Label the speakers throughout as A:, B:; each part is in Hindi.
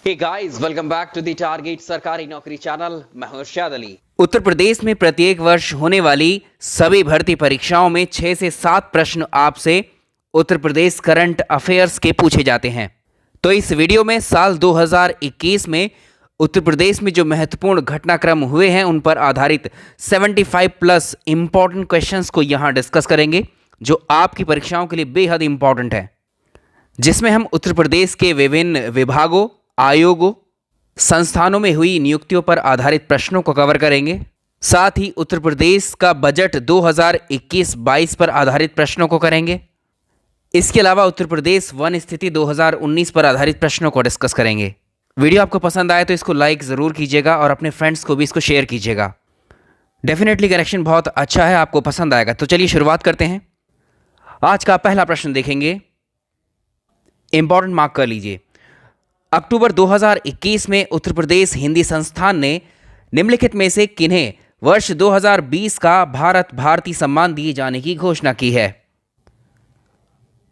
A: Hey guys, welcome back to the target Sarkari Naukri channel. मैं हूं इरशाद अली।
B: उत्तर प्रदेश में प्रत्येक वर्ष होने वाली सभी भर्ती परीक्षाओं में 6 से 7 प्रश्न आपसे उत्तर प्रदेश करंट अफेयर्स के पूछे जाते हैं। तो इस वीडियो में साल 2021 में उत्तर प्रदेश में जो महत्वपूर्ण घटनाक्रम हुए हैं उन पर आधारित 75 प्लस इंपॉर्टेंट क्वेश्चंस को यहाँ डिस्कस करेंगे, जो आपकी परीक्षाओं के लिए बेहद इंपॉर्टेंट है, जिसमें हम उत्तर प्रदेश के विभिन्न विभागों, आयोगों, संस्थानों में हुई नियुक्तियों पर आधारित प्रश्नों को कवर करेंगे। साथ ही उत्तर प्रदेश का बजट 2021-22 पर आधारित प्रश्नों को करेंगे। इसके अलावा उत्तर प्रदेश वन स्थिति 2019 पर आधारित प्रश्नों को डिस्कस करेंगे। वीडियो आपको पसंद आए तो इसको लाइक ज़रूर कीजिएगा और अपने फ्रेंड्स को भी इसको शेयर कीजिएगा। डेफिनेटली करेक्शन बहुत अच्छा है, आपको पसंद आएगा। तो चलिए शुरुआत करते हैं। आज का पहला प्रश्न देखेंगे, इंपॉर्टेंट मार्क कर लीजिए। अक्टूबर 2021 में उत्तर प्रदेश हिंदी संस्थान ने निम्नलिखित में से किन्हें वर्ष 2020 का भारत भारती सम्मान दिए जाने की घोषणा की है?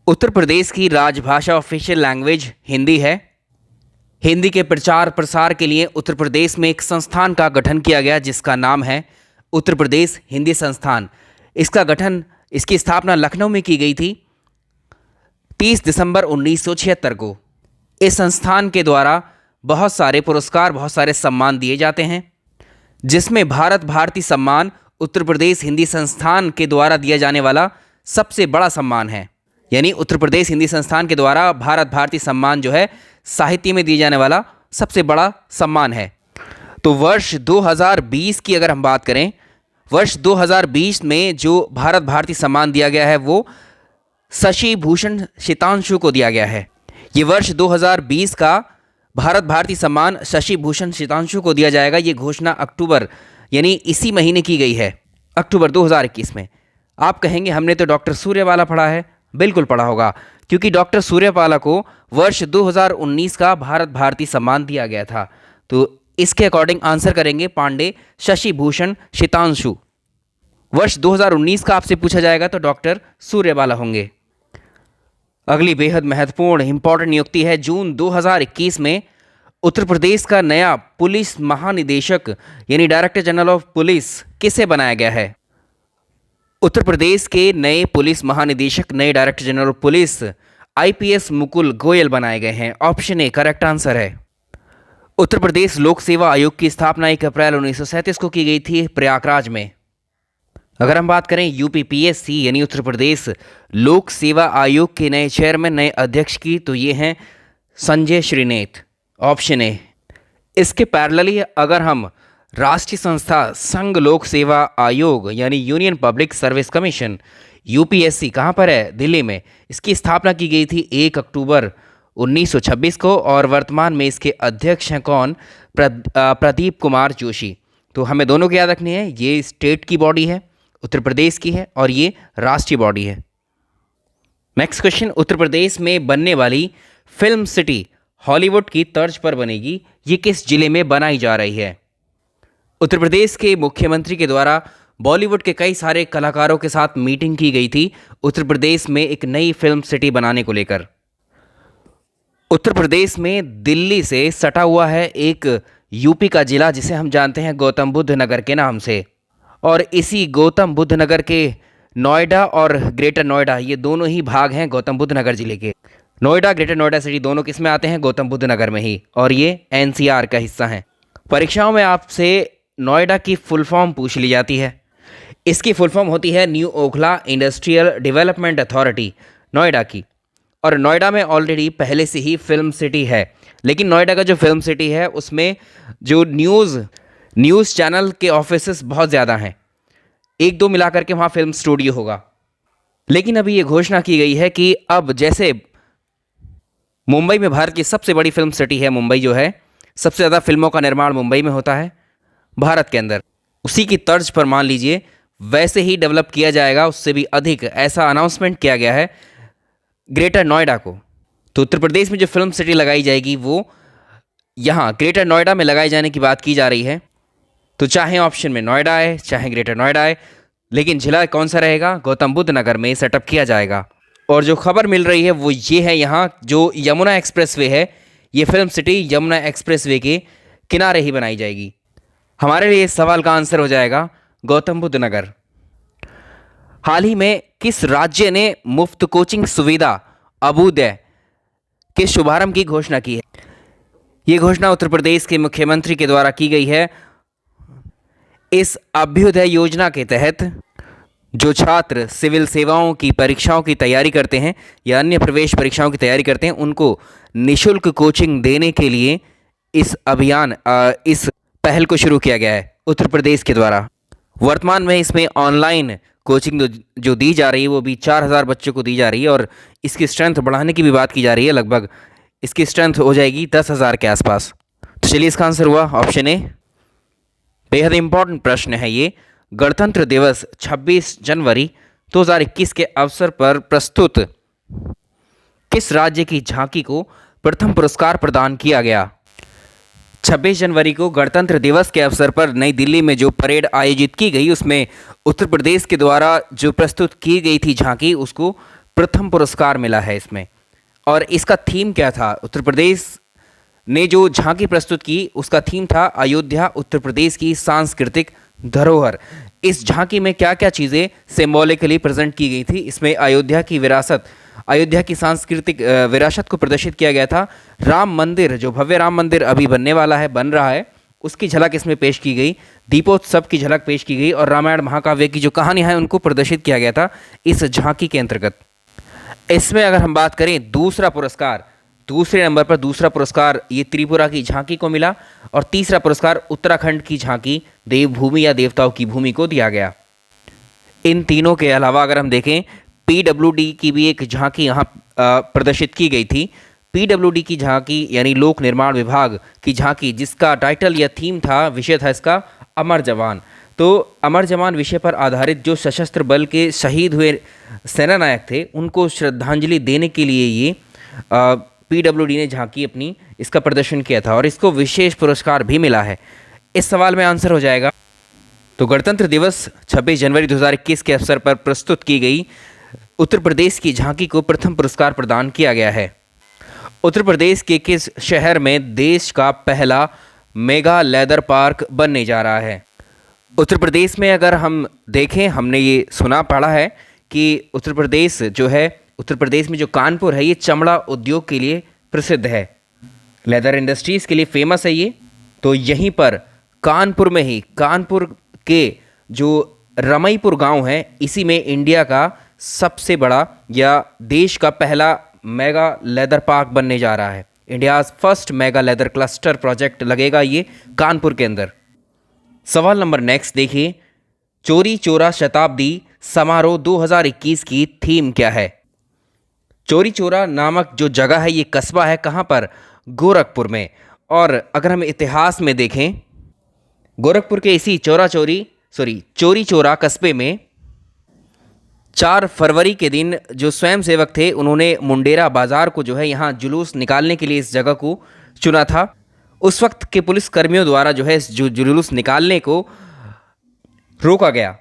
B: उत्तर प्रदेश की राजभाषा ऑफिशियल लैंग्वेज हिंदी है। हिंदी के प्रचार प्रसार के लिए उत्तर प्रदेश में एक संस्थान का गठन किया गया जिसका नाम है उत्तर प्रदेश हिंदी संस्थान। इसकी स्थापना लखनऊ में की गई थी 30 दिसंबर 1976 को। इस संस्थान के द्वारा बहुत सारे पुरस्कार, बहुत सारे सम्मान दिए जाते हैं, जिसमें भारत भारती सम्मान उत्तर प्रदेश हिंदी संस्थान के द्वारा दिया जाने वाला सबसे बड़ा सम्मान है। यानी उत्तर प्रदेश हिंदी संस्थान के द्वारा भारत भारती सम्मान जो है साहित्य में दिए जाने वाला सबसे बड़ा सम्मान है। तो वर्ष 2020 की अगर हम बात करें, वर्ष 2020 में जो भारत भारती सम्मान दिया गया है वो शशि भूषण शितांशु को दिया गया है। ये वर्ष 2020 का भारत भारती सम्मान शशि भूषण शितांशु को दिया जाएगा। ये घोषणा अक्टूबर यानी इसी महीने की गई है, अक्टूबर 2021 में। आप कहेंगे हमने तो डॉक्टर सूर्यवाला पढ़ा है। बिल्कुल पढ़ा होगा, क्योंकि डॉक्टर सूर्यवाला को वर्ष 2019 का भारत भारती सम्मान दिया गया था। तो इसके अकॉर्डिंग आंसर करेंगे पांडे शशि भूषण शितांशु। वर्ष 2019 का आपसे पूछा जाएगा तो डॉक्टर सूर्यवाला होंगे। अगली बेहद महत्वपूर्ण इंपॉर्टेंट नियुक्ति है। जून 2021 में उत्तर प्रदेश का नया पुलिस महानिदेशक यानी डायरेक्टर जनरल ऑफ पुलिस किसे बनाया गया है? उत्तर प्रदेश के नए पुलिस महानिदेशक, नए director general of police IPS Mukul Goyal बनाए गए हैं। ऑप्शन ए करेक्ट आंसर है। उत्तर प्रदेश लोक सेवा आयोग की स्थापना 1 अप्रैल 1937 को की गई थी प्रयागराज में। अगर हम बात करें UPPSC यानी उत्तर प्रदेश लोक सेवा आयोग के नए चेयरमैन, नए अध्यक्ष की, तो ये हैं संजय श्रीनेत। Option A. इसके पैरेलली अगर हम राष्ट्रीय संस्था संघ लोक सेवा आयोग यानी union public service commission UPSC कहाँ पर है? दिल्ली में। इसकी स्थापना की गई थी 1 अक्टूबर 1926 को और वर्तमान में इसके अध्यक्ष हैं कौन? प्रदीप कुमार जोशी। तो हमें दोनों को याद रखनी है, ये स्टेट की बॉडी है, उत्तर प्रदेश की है, और ये राष्ट्रीय बॉडी है। नेक्स्ट क्वेश्चन, उत्तर प्रदेश में बनने वाली फिल्म सिटी हॉलीवुड की तर्ज पर बनेगी, ये किस जिले में बनाई जा रही है? उत्तर प्रदेश के मुख्यमंत्री के द्वारा बॉलीवुड के कई सारे कलाकारों के साथ मीटिंग की गई थी उत्तर प्रदेश में एक नई फिल्म सिटी बनाने को लेकर। उत्तर प्रदेश में दिल्ली से सटा हुआ है एक UP का जिला जिसे हम जानते हैं गौतम बुद्ध नगर के नाम से, और इसी गौतम बुद्ध नगर के नोएडा और ग्रेटर नोएडा, ये दोनों ही भाग हैं गौतम बुद्ध नगर जिले के। नोएडा, ग्रेटर नोएडा सिटी दोनों किस में आते हैं? गौतम बुद्ध नगर में ही, और ये NCR का हिस्सा हैं। परीक्षाओं में आपसे नोएडा की फुल फॉर्म पूछ ली जाती है। इसकी फुल फॉर्म होती है new Okhla industrial development authority, Noida की। और नोएडा में ऑलरेडी पहले से ही फिल्म सिटी है, लेकिन नोएडा का जो फिल्म सिटी है उसमें जो न्यूज़ चैनल के ऑफिसेस बहुत ज़्यादा हैं, 1-2 मिलाकर के वहाँ फिल्म स्टूडियो होगा। लेकिन अभी ये घोषणा की गई है कि अब जैसे मुंबई में भारत की सबसे बड़ी फिल्म सिटी है, मुंबई जो है, सबसे ज़्यादा फिल्मों का निर्माण मुंबई में होता है भारत के अंदर, उसी की तर्ज पर मान लीजिए वैसे ही डेवलप किया जाएगा, उससे भी अधिक, ऐसा अनाउंसमेंट किया गया है ग्रेटर नोएडा को। तो उत्तर प्रदेश में जो फिल्म सिटी लगाई जाएगी वो यहाँ ग्रेटर नोएडा में लगाए जाने की बात की जा रही है। तो चाहे ऑप्शन में नोएडा आए, चाहे ग्रेटर नोएडा आए, लेकिन जिला कौन सा रहेगा? गौतम बुद्ध नगर में सेटअप किया जाएगा। और जो खबर मिल रही है वो ये है, यहाँ जो यमुना एक्सप्रेसवे है ये फिल्म सिटी यमुना एक्सप्रेसवे के किनारे ही बनाई जाएगी। हमारे लिए इस सवाल का आंसर हो जाएगा गौतम बुद्ध नगर। हाल ही में किस राज्य ने मुफ्त कोचिंग सुविधा अभ्युदय के शुभारंभ की घोषणा की है? ये घोषणा उत्तर प्रदेश के मुख्यमंत्री के द्वारा की गई है। इस अभ्युदय योजना के तहत जो छात्र सिविल सेवाओं की परीक्षाओं की तैयारी करते हैं या अन्य प्रवेश परीक्षाओं की तैयारी करते हैं, उनको निःशुल्क कोचिंग देने के लिए इस पहल को शुरू किया गया है उत्तर प्रदेश के द्वारा। वर्तमान में इसमें ऑनलाइन कोचिंग जो दी जा रही है वो भी 4000 बच्चों को दी जा रही है और इसकी स्ट्रेंथ बढ़ाने की भी बात की जा रही है। लगभग इसकी स्ट्रेंथ हो जाएगी 10,000 के आसपास। तो चलिए, इसका आंसर हुआ ऑप्शन ए। बेहद इंपॉर्टेंट प्रश्न है ये। गणतंत्र दिवस 26 जनवरी 2021 के अवसर पर प्रस्तुत किस राज्य की झांकी को प्रथम पुरस्कार प्रदान किया गया? 26 जनवरी को गणतंत्र दिवस के अवसर पर नई दिल्ली में जो परेड आयोजित की गई उसमें उत्तर प्रदेश के द्वारा जो प्रस्तुत की गई थी झांकी, उसको प्रथम पुरस्कार मिला है इसमें। और इसका थीम क्या था? उत्तर प्रदेश ने जो झांकी प्रस्तुत की उसका थीम था अयोध्या उत्तर प्रदेश की सांस्कृतिक धरोहर। इस झांकी में क्या क्या चीज़ें सिंबॉलिकली प्रेजेंट की गई थी? इसमें अयोध्या की विरासत, अयोध्या की सांस्कृतिक विरासत को प्रदर्शित किया गया था। राम मंदिर, जो भव्य राम मंदिर अभी बनने वाला है, बन रहा है, उसकी झलक इसमें पेश की गई। दीपोत्सव की झलक पेश की गई और रामायण महाकाव्य की जो कहानियाँ हैं उनको प्रदर्शित किया गया था इस झांकी के अंतर्गत। इसमें अगर हम बात करें दूसरा पुरस्कार, दूसरे नंबर पर दूसरा पुरस्कार ये त्रिपुरा की झांकी को मिला और तीसरा पुरस्कार उत्तराखंड की झांकी देवभूमि या देवताओं की भूमि को दिया गया। इन तीनों के अलावा अगर हम देखें पीडब्ल्यूडी की भी एक झांकी यहाँ प्रदर्शित की गई थी। पीडब्ल्यूडी की झांकी यानी लोक निर्माण विभाग की झांकी, जिसका टाइटल या थीम था, विषय था इसका अमर जवान। तो अमर जवान विषय पर आधारित जो सशस्त्र बल के शहीद हुए सेना नायक थे उनको श्रद्धांजलि देने के लिए ये पीडब्ल्यूडी ने झांकी अपनी इसका प्रदर्शन किया था और इसको विशेष पुरस्कार भी मिला है। इस सवाल में आंसर हो जाएगा तो गणतंत्र दिवस 26 जनवरी 2021 के अवसर पर प्रस्तुत की गई उत्तर प्रदेश की झांकी को प्रथम पुरस्कार प्रदान किया गया है। उत्तर प्रदेश के किस शहर में देश का पहला मेगा लेदर पार्क बनने जा रहा है? उत्तर प्रदेश में अगर हम देखें, हमने ये सुना पढ़ा है कि उत्तर प्रदेश जो है, उत्तर प्रदेश में जो कानपुर है ये चमड़ा उद्योग के लिए प्रसिद्ध है, लेदर इंडस्ट्रीज़ के लिए फेमस है ये। तो यहीं पर कानपुर में ही, कानपुर के जो रमईपुर गांव है, इसी में इंडिया का सबसे बड़ा या देश का पहला मेगा लेदर पार्क बनने जा रहा है। India's first mega leather cluster project लगेगा ये कानपुर के अंदर। सवाल नंबर नेक्स्ट देखिए, चोरी चोरा शताब्दी समारोह 2021 की थीम क्या है? चोरी चोरा नामक जो जगह है ये कस्बा है कहाँ पर? गोरखपुर में। और अगर हम इतिहास में देखें, गोरखपुर के इसी चोरी चोरा कस्बे में 4 फरवरी के दिन जो स्वयंसेवक थे उन्होंने मुंडेरा बाजार को जो है यहाँ जुलूस निकालने के लिए इस जगह को चुना था। उस वक्त के पुलिस कर्मियों द्वारा जो है इस जुलूस निकालने को रोका गया।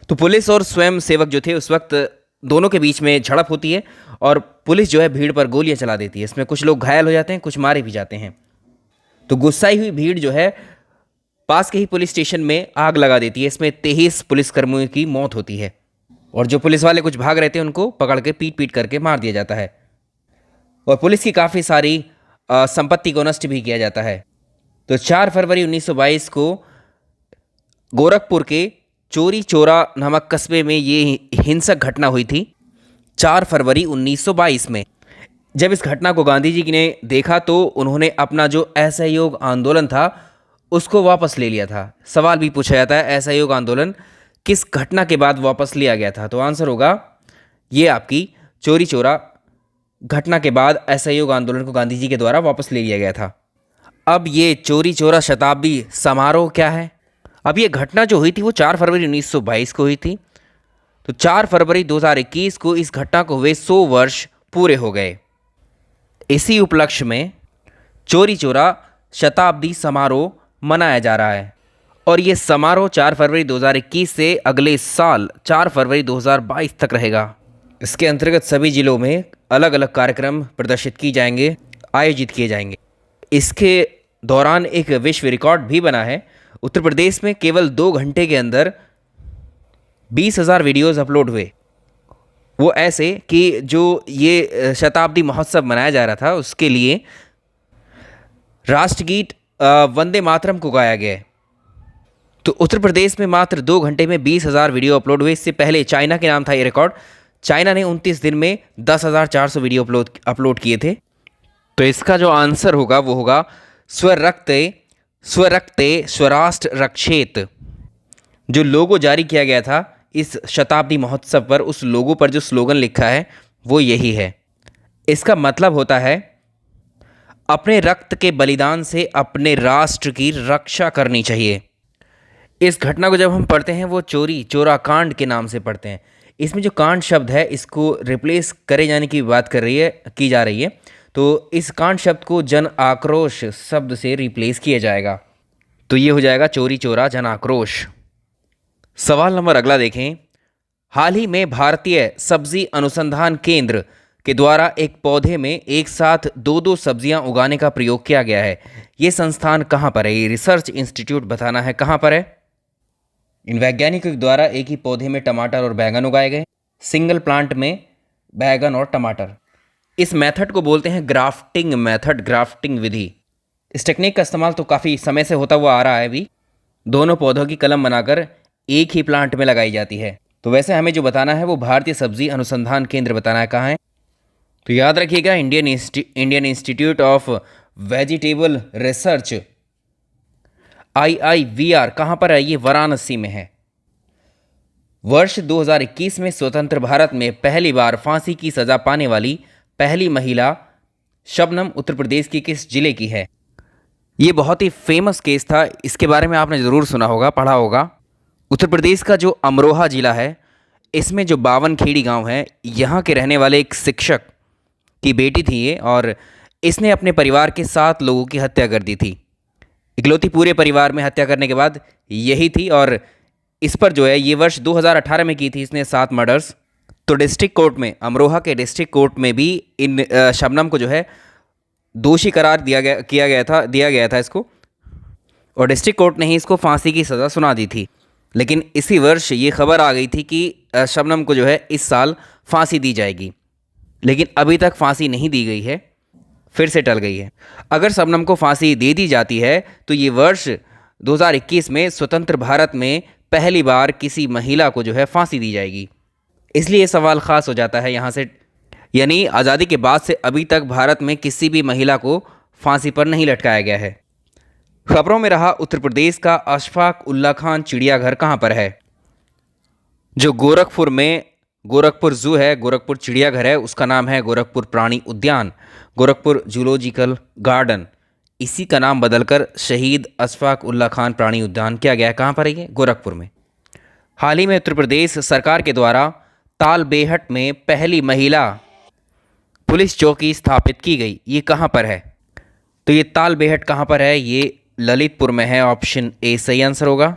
B: तो पुलिस और स्वयंसेवक जो थे उस वक्त दोनों के बीच में झड़प होती है और पुलिस जो है भीड़ पर गोलियां चला देती है। इसमें कुछ लोग घायल हो जाते हैं, कुछ मारे भी जाते हैं। तो गुस्साई हुई भीड़ जो है पास के ही पुलिस स्टेशन में आग लगा देती है। इसमें 23 पुलिसकर्मियों की मौत होती है और जो पुलिस वाले कुछ भाग रहे थे उनको पकड़ के पीट करके मार दिया जाता है और पुलिस की काफ़ी सारी संपत्ति को नष्ट भी किया जाता है। तो 4 फरवरी 1922 को गोरखपुर के चोरी चोरा नामक कस्बे में ये हिंसक घटना हुई थी 4 फरवरी 1922 में। जब इस घटना को गांधी जी ने देखा तो उन्होंने अपना जो असहयोग आंदोलन था उसको वापस ले लिया था। सवाल भी पूछा जाता है असहयोग आंदोलन किस घटना के बाद वापस लिया गया था? तो आंसर होगा ये आपकी चोरी चोरा घटना के बाद असहयोग आंदोलन को गांधी जी के द्वारा वापस ले लिया गया था। अब ये चोरी चोरा शताब्दी समारोह क्या है? अब ये घटना जो हुई थी वो 4 फरवरी 1922 को हुई थी। तो 4 फरवरी 2021 को इस घटना को हुए 100 वर्ष पूरे हो गए। इसी उपलक्ष्य में चोरी चोरा शताब्दी समारोह मनाया जा रहा है और ये समारोह 4 फरवरी 2021 से अगले साल 4 फरवरी 2022 तक रहेगा। इसके अंतर्गत सभी जिलों में अलग अलग कार्यक्रम प्रदर्शित किए जाएंगे, आयोजित किए जाएंगे। इसके दौरान एक विश्व रिकॉर्ड भी बना है। उत्तर प्रदेश में केवल 2 घंटे के अंदर 20,000 वीडियोस अपलोड हुए। वो ऐसे कि जो ये शताब्दी महोत्सव मनाया जा रहा था उसके लिए राष्ट्रगीत वंदे मातरम को गाया गया है। तो उत्तर प्रदेश में मात्र 2 घंटे में 20,000 वीडियो अपलोड हुए। इससे पहले चाइना के नाम था ये रिकॉर्ड। चाइना ने 29 दिन में 10,400 वीडियो अपलोड किए थे। तो इसका जो आंसर होगा वो होगा स्वरक्ते स्वरक्ते स्वराष्ट्र रक्षेत। जो लोगो जारी किया गया था इस शताब्दी महोत्सव पर, उस लोगो पर जो स्लोगन लिखा है वो यही है। इसका मतलब होता है अपने रक्त के बलिदान से अपने राष्ट्र की रक्षा करनी चाहिए। इस घटना को जब हम पढ़ते हैं वो चोरा कांड के नाम से पढ़ते हैं। इसमें जो कांड शब्द है इसको रिप्लेस करे जाने की बात की जा रही है। तो इस कांड शब्द को जन आक्रोश शब्द से रिप्लेस किया जाएगा। तो ये हो जाएगा चोरी चोरा जन आक्रोश। सवाल नंबर अगला देखें। हाल ही में भारतीय सब्जी अनुसंधान केंद्र के द्वारा एक पौधे में एक साथ 2-2 सब्जियां उगाने का प्रयोग किया गया है। ये संस्थान कहाँ पर है? ये रिसर्च इंस्टीट्यूट बताना है कहाँ पर है। इन वैज्ञानिकों के द्वारा एक ही पौधे में टमाटर और बैंगन उगाए गए। सिंगल प्लांट में बैंगन और टमाटर। इस मेथड को बोलते हैं ग्राफ्टिंग मेथड, ग्राफ्टिंग विधि। इस टेक्निक का इस्तेमाल तो काफ़ी समय से होता हुआ आ रहा है। अभी दोनों पौधों की कलम बनाकर एक ही प्लांट में लगाई जाती है। तो वैसे हमें जो बताना है वो भारतीय सब्जी अनुसंधान केंद्र बताना है कहाँ है। तो याद रखिएगा Indian institute of vegetable research IIVR कहाँ पर है? ये वाराणसी में है। वर्ष 2021 में स्वतंत्र भारत में पहली बार फांसी की सजा पाने वाली पहली महिला शबनम उत्तर प्रदेश के किस जिले की है? ये बहुत ही फेमस केस था, इसके बारे में आपने ज़रूर सुना होगा, पढ़ा होगा। उत्तर प्रदेश का जो अमरोहा जिला है इसमें जो बावनखेड़ी गांव है, यहाँ के रहने वाले एक शिक्षक की बेटी थी ये, और इसने अपने परिवार के 7 लोगों की हत्या कर दी थी। इकलौती पूरे परिवार में हत्या करने के बाद यही थी, और इस पर जो है ये वर्ष 2018 में की थी इसने 7 मर्डर्स। तो डिस्ट्रिक्ट कोर्ट में, अमरोहा के डिस्ट्रिक्ट कोर्ट में भी इन शबनम को जो है दोषी करार दिया गया था इसको, और डिस्ट्रिक्ट कोर्ट ने ही इसको फांसी की सज़ा सुना दी थी। लेकिन इसी वर्ष ये खबर आ गई थी कि शबनम को जो है इस साल फांसी दी जाएगी, लेकिन अभी तक फांसी नहीं दी गई है, फिर से टल गई है। अगर शबनम को फांसी दे दी जाती है तो ये वर्ष 2021 में स्वतंत्र भारत में पहली बार किसी महिला को जो है फांसी दी जाएगी। इसलिए ये सवाल ख़ास हो जाता है यहाँ से, यानी आज़ादी के बाद से अभी तक भारत में किसी भी महिला को फांसी पर नहीं लटकाया गया है। खबरों में रहा उत्तर प्रदेश का अशफाक उल्ला खान चिड़ियाघर कहाँ पर है? जो गोरखपुर में गोरखपुर जू है, गोरखपुर चिड़ियाघर है, उसका नाम है गोरखपुर प्राणी उद्यान, गोरखपुर जूलॉजिकल गार्डन। इसी का नाम बदलकर शहीद अशफाक उल्ला खान प्राणी उद्यान किया गया है। कहाँ पर है ये? गोरखपुर में। हाल ही में उत्तर प्रदेश सरकार के द्वारा तालबेहट में पहली महिला पुलिस चौकी स्थापित की गई। ये कहाँ पर है? तो ये तालबेहट कहाँ पर है? ये ललितपुर में है। ऑप्शन ए सही आंसर होगा।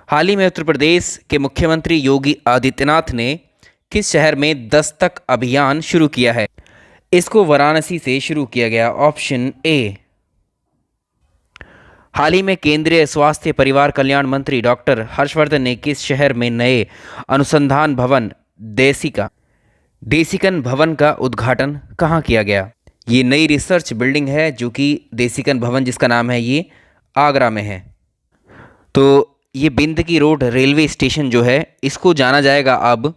B: हाल ही में उत्तर प्रदेश के मुख्यमंत्री योगी आदित्यनाथ ने किस शहर में दस्तक अभियान शुरू किया है? इसको वाराणसी से शुरू किया गया। Option A. हाल ही में केंद्रीय स्वास्थ्य परिवार कल्याण मंत्री डॉक्टर हर्षवर्धन ने किस शहर में नए अनुसंधान भवन देसिकन भवन का उद्घाटन कहाँ किया गया? ये नई रिसर्च बिल्डिंग है जो कि देसिकन भवन जिसका नाम है ये आगरा में है। तो ये बिंदकी रोड रेलवे स्टेशन जो है इसको जाना जाएगा अब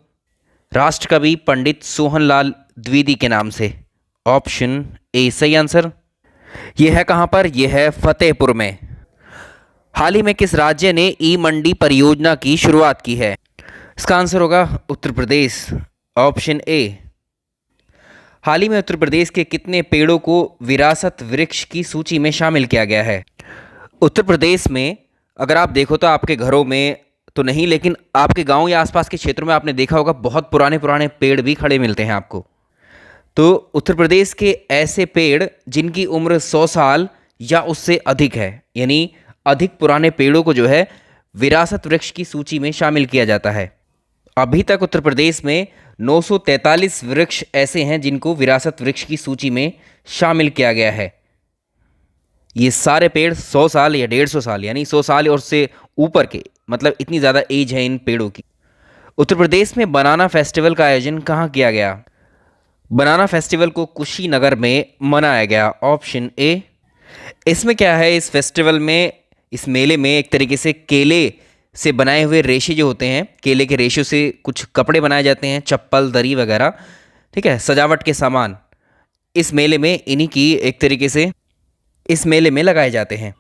B: राष्ट्रकवि पंडित सोहनलाल द्विवेदी के नाम से। ऑप्शन ए सही आंसर। ये है कहाँ पर? ये है फतेहपुर में। हाल ही में किस राज्य ने ई मंडी परियोजना की शुरुआत की है? इसका आंसर होगा उत्तर प्रदेश। Option A. हाल ही में उत्तर प्रदेश के कितने पेड़ों को विरासत वृक्ष की सूची में शामिल किया गया है? उत्तर प्रदेश में अगर आप देखो तो आपके घरों में तो नहीं, लेकिन आपके गांव या आसपास के क्षेत्रों में आपने देखा होगा बहुत पुराने पुराने पेड़ भी खड़े मिलते हैं आपको। तो उत्तर प्रदेश के ऐसे पेड़ जिनकी उम्र 100 साल या उससे अधिक है, यानी अधिक पुराने पेड़ों को जो है विरासत वृक्ष की सूची में शामिल किया जाता है। अभी तक उत्तर प्रदेश में 943 वृक्ष ऐसे हैं जिनको विरासत वृक्ष की सूची में शामिल किया गया है। ये सारे पेड़ 100 साल या 150 साल यानी 100 साल और से ऊपर के, मतलब इतनी ज़्यादा एज है इन पेड़ों की। उत्तर प्रदेश में बनाना फेस्टिवल का आयोजन कहाँ किया गया? बनाना फेस्टिवल को कुशीनगर में मनाया गया, ऑप्शन ए। इसमें क्या है, इस फेस्टिवल में, इस मेले में एक तरीके से केले से बनाए हुए रेशे जो होते हैं, केले के रेशों से कुछ कपड़े बनाए जाते हैं, चप्पल, दरी वगैरह, ठीक है, सजावट के सामान इस मेले में, इन्हीं की एक तरीके से इस मेले में लगाए जाते हैं।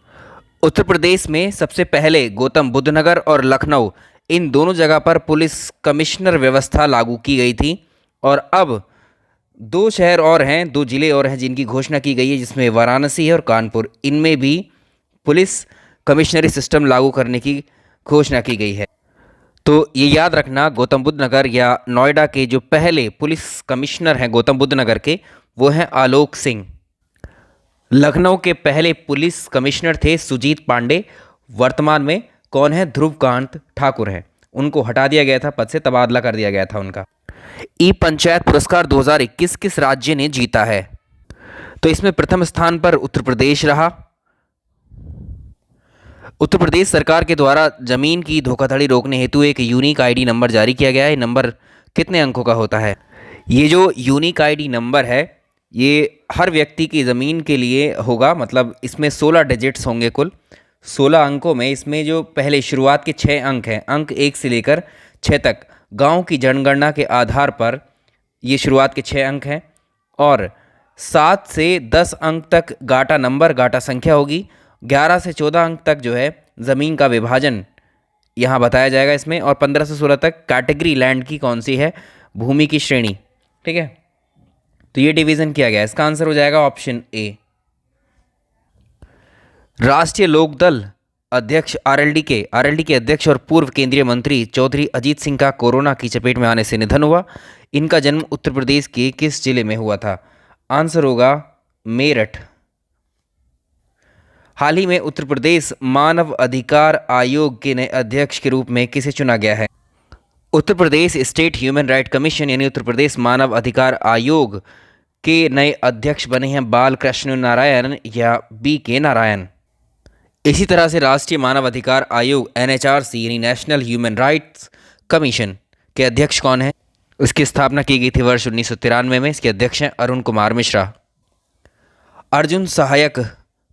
B: उत्तर प्रदेश में सबसे पहले गौतम बुद्ध नगर और लखनऊ, इन दोनों जगह पर पुलिस कमिश्नर व्यवस्था लागू की गई थी। और अब 2 शहर और हैं, 2 जिले और हैं जिनकी घोषणा की गई है, जिसमें वाराणसी है और कानपुर। इनमें भी पुलिस कमिश्नरी सिस्टम लागू करने की घोषणा की गई है। तो ये याद रखना, गौतम बुद्ध नगर या नोएडा के जो पहले पुलिस कमिश्नर हैं गौतम बुद्ध नगर के, वो हैं आलोक सिंह। लखनऊ के पहले पुलिस कमिश्नर थे सुजीत पांडे। वर्तमान में कौन है? ध्रुवकांत ठाकुर है। उनको हटा दिया गया था पद से, तबादला कर दिया गया था उनका। ई पंचायत पुरस्कार 2021 किस राज्य ने जीता है? तो इसमें प्रथम स्थान पर उत्तर प्रदेश रहा। उत्तर प्रदेश सरकार के द्वारा जमीन की धोखाधड़ी रोकने हेतु एक यूनिक आईडी नंबर जारी किया गया है। नंबर कितने अंकों का होता है? ये जो यूनिक आईडी नंबर है, ये हर व्यक्ति की ज़मीन के लिए होगा, मतलब इसमें 16 डिजिट्स होंगे कुल। 16 अंकों में इसमें जो पहले शुरुआत के 6 अंक हैं, अंक 1 से लेकर 6 तक, गांव की जनगणना के आधार पर ये शुरुआत के 6 अंक हैं। और 7 से 10 अंक तक गाटा नंबर, गाटा संख्या होगी। 11 से 14 अंक तक जो है ज़मीन का विभाजन यहाँ बताया जाएगा इसमें। और 15 से 16 तक कैटेगरी लैंड की कौन सी है, भूमि की श्रेणी, ठीक है। तो ये डिवीज़न किया गया, इसका आंसर हो जाएगा ऑप्शन ए। राष्ट्रीय लोकदल अध्यक्ष आरएलडी के अध्यक्ष और पूर्व केंद्रीय मंत्री चौधरी अजीत सिंह का कोरोना की चपेट में आने से निधन हुआ। इनका जन्म उत्तर प्रदेश के किस जिले में हुआ था? आंसर होगा मेरठ। हाल ही में उत्तर प्रदेश मानव अधिकार आयोग के नए अध्यक्ष के रूप में किसे चुना गया है? Uttar Pradesh state human right commission यानी उत्तर प्रदेश मानव अधिकार आयोग के नए अध्यक्ष बने हैं बालकृष्ण नारायण या बी के नारायण। इसी तरह से राष्ट्रीय मानव अधिकार आयोग एनएचआरसी यानी नेशनल ह्यूमन राइट्स कमीशन के अध्यक्ष कौन है? उसकी स्थापना की गई थी वर्ष 1993 में। इसके अध्यक्ष हैं अरुण कुमार मिश्रा। अर्जुन सहायक